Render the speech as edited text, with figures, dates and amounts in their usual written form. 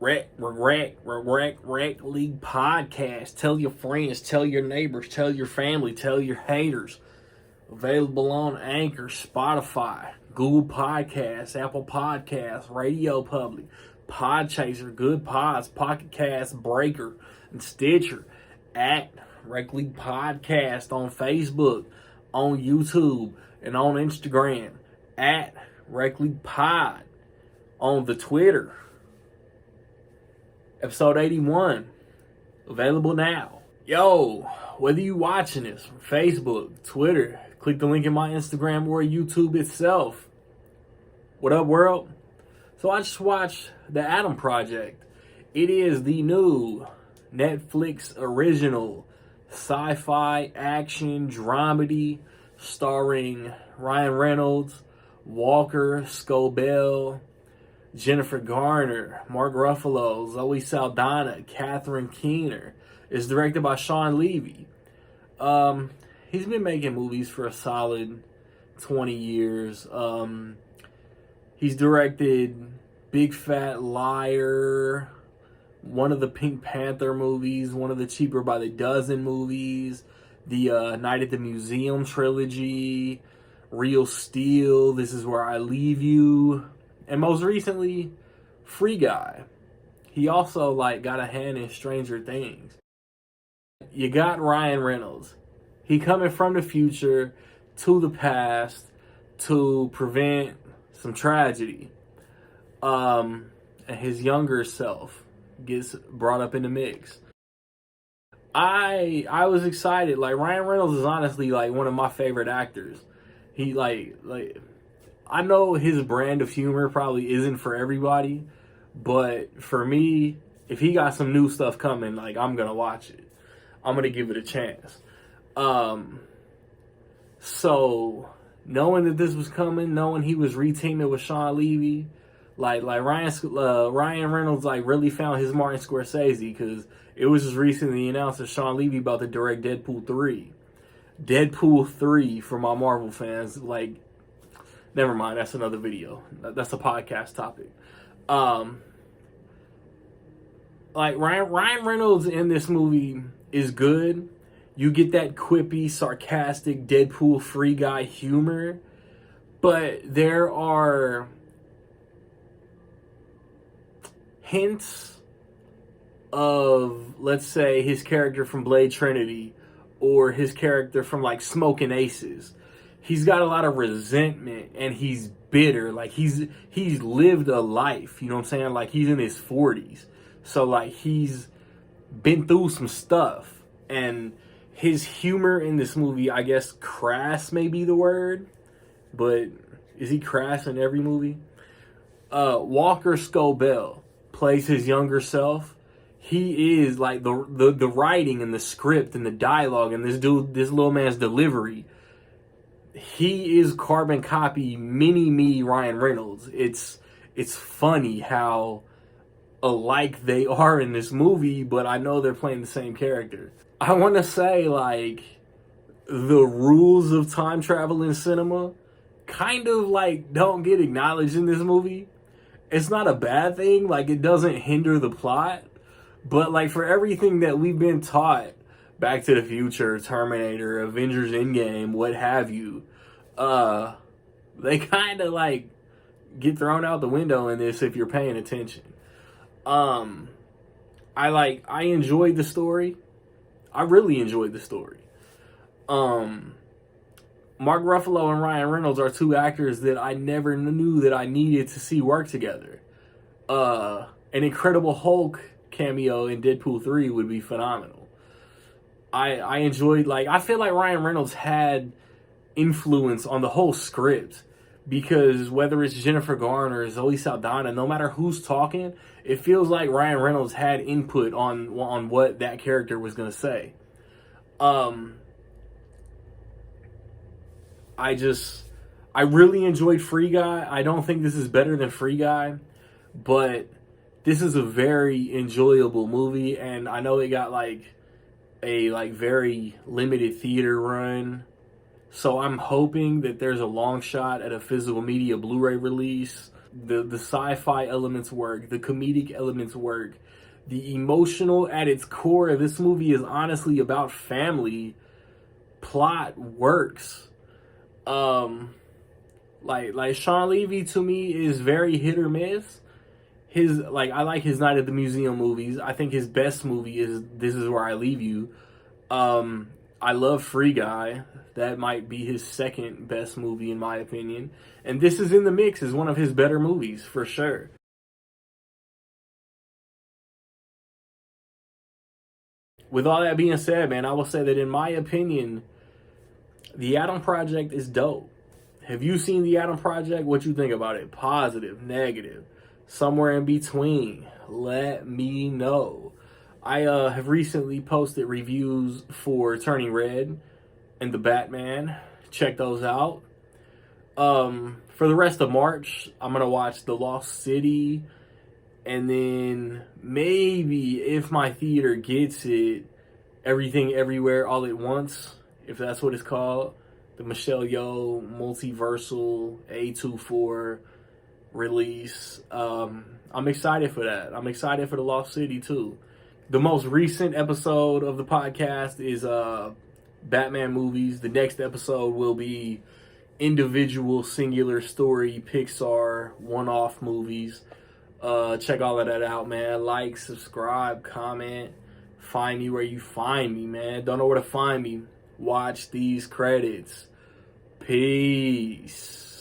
Rec League Podcast. Tell your friends, tell your neighbors, tell your family, tell your haters. Available on Anchor, Spotify, Google Podcasts, Apple Podcasts, Radio Public, Podchaser, Good Pods, Pocket Cast, Breaker, and Stitcher. At Rec League Podcast on Facebook, on YouTube, and on Instagram. At Rec League Pod on the Twitter. Episode 81, available now. Yo, whether you watching this from Facebook, Twitter, click the link in my Instagram or YouTube itself. What up, world? So I just watched The Adam Project. It is the new Netflix original sci-fi action dramedy starring Ryan Reynolds, Walker Scobell, Jennifer Garner, Mark Ruffalo, Zoe Saldana, Catherine Keener. It's directed by Shawn Levy. He's been making movies for a solid 20 years. He's directed Big Fat Liar, one of the Pink Panther movies, one of the Cheaper by the Dozen movies, the Night at the Museum trilogy, Real Steel, This Is Where I Leave You, and most recently, Free Guy. He also got a hand in Stranger Things. You got Ryan Reynolds. He coming from the future to the past to prevent some tragedy. And his younger self gets brought up in the mix. I was excited. Ryan Reynolds is honestly one of my favorite actors. He I know his brand of humor probably isn't for everybody, but for me, if he got some new stuff coming, I'm gonna watch it. I'm gonna give it a chance. So knowing that this was coming, knowing he was reteaming with Shawn Levy, Ryan Reynolds really found his Martin Scorsese, because it was just recently announced that Shawn Levy about to direct Deadpool 3. Deadpool 3 for my Marvel fans, never mind, that's another video. That's a podcast topic. Ryan Reynolds in this movie is good. You get that quippy, sarcastic Deadpool Free Guy humor, but there are hints of, let's say, his character from Blade Trinity or his character from Smoking Aces. He's got a lot of resentment and he's bitter. He's lived a life, you know what I'm saying? He's in his 40s. So he's been through some stuff, and his humor in this movie, I guess crass may be the word, but is he crass in every movie? Walker Scobell plays his younger self. He is the writing and the script and the dialogue and this little man's delivery. He is carbon copy mini me Ryan Reynolds. It's funny how alike they are in this movie, but I know they're playing the same character. I want to say the rules of time travel in cinema kind of don't get acknowledged in this movie. It's not a bad thing, it doesn't hinder the plot, but for everything that we've been taught, Back to the Future, Terminator, Avengers Endgame, what have you, they kind of get thrown out the window in this if you're paying attention. I enjoyed the story. I really enjoyed the story. Mark Ruffalo and Ryan Reynolds are two actors that I never knew that I needed to see work together. An Incredible Hulk cameo in Deadpool 3 would be phenomenal. I enjoyed, I feel like Ryan Reynolds had influence on the whole script, because whether it's Jennifer Garner or Zoe Saldana, no matter who's talking, it feels like Ryan Reynolds had input on what that character was going to say. I really enjoyed Free Guy. I don't think this is better than Free Guy, but this is a very enjoyable movie, and I know it got a very limited theater run. So I'm hoping that there's a long shot at a physical media Blu-ray release. The sci-fi elements work. The comedic elements work. The emotional at its core of this movie is honestly about family. Plot works. Like Sean Levy to me is very hit or miss. I like his Night at the Museum movies. I think his best movie is This Is Where I Leave You. I love Free Guy. That might be his second best movie in my opinion. And This Is in the Mix is one of his better movies for sure. With all that being said, man, I will say that in my opinion, The Adam Project is dope. Have you seen The Adam Project? What you think about it? Positive, negative, somewhere in between? Let me know. I have recently posted reviews for Turning Red and The Batman. Check those out. For the rest of March, I'm gonna watch The Lost City, and then maybe if my theater gets it, Everything Everywhere All at Once, if that's what it's called. The Michelle Yeoh multiversal A24 release. I'm excited for that. I'm excited for The Lost City too. The most recent episode of the podcast is Batman movies. The next episode will be individual singular story Pixar one-off movies. Check all of that out, man. Like, subscribe, comment. Find me where you find me, man. Don't know where to find me. Watch these credits. Peace.